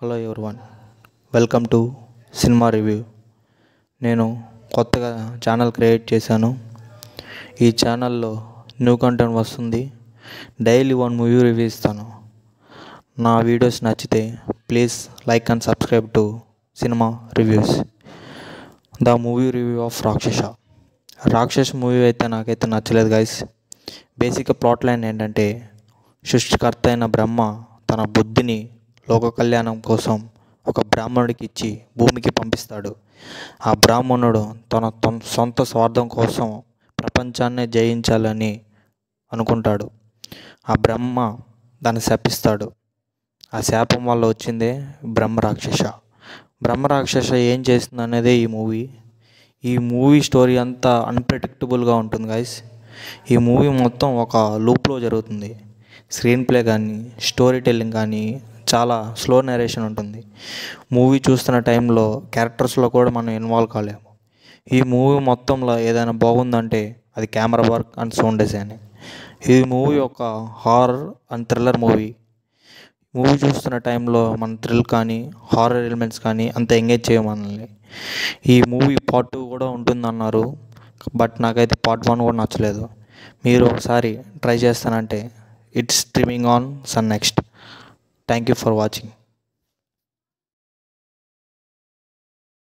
Hello everyone, welcome to cinema review. నేను కొత్తగా channel create చేశాను. ఈ ఛానల్లో న్యూ కంటెంట్ వస్తుంది. డైలీ 1 మూవీ రివ్యూ ఇస్తాను. నా వీడియోస్ నచ్చితే please like and subscribe to cinema reviews. The movie review of Rakshas movie అయితే నాకైతే నచ్చలేదు గైస్. బేసిక్గా ప్లాట్ లైన్ ఏంటంటే, సృష్టికర్త అయిన బ్రహ్మ తన బుద్ధిని లోక కళ్యాణం కోసం ఒక బ్రాహ్మణుడికి ఇచ్చి భూమికి పంపిస్తాడు. ఆ బ్రాహ్మణుడు తన సొంత స్వార్థం కోసం ప్రపంచాన్ని జయించాలని అనుకుంటాడు. ఆ బ్రహ్మ దాన్ని శపిస్తాడు. ఆ శాపం వల్ల వచ్చిందే బ్రహ్మరాక్షస ఏం చేస్తుంది అనేదే ఈ మూవీ స్టోరీ అంతా అన్ప్రెడిక్టబుల్గా ఉంటుంది గైస్. ఈ మూవీ మొత్తం ఒక లూప్లో జరుగుతుంది. స్క్రీన్ ప్లే కానీ, స్టోరీ టెల్లింగ్ కానీ చాలా స్లో నరేషన్ ఉంటుంది. మూవీ చూస్తున్న టైంలో క్యారెక్టర్స్లో కూడా మనం ఇన్వాల్వ్ కాలేము. ఈ మూవీ మొత్తంలో ఏదైనా బాగుందంటే అది camera work and sound design. ఈ మూవీ ఒక హారర్ అండ్ థ్రిల్లర్ మూవీ చూస్తున్న టైంలో మన థ్రిల్ కానీ హారర్ ఎలిమెంట్స్ కానీ అంత ఎంగేజ్ చేయమని. ఈ మూవీ పార్ట్ 2 కూడా ఉంటుందన్నారు, బట్ నాకైతే పార్ట్ 1 కూడా నచ్చలేదు. మీరు ఒకసారి ట్రై చేస్తానంటే it's streaming on Sun NXT. Thank you for watching.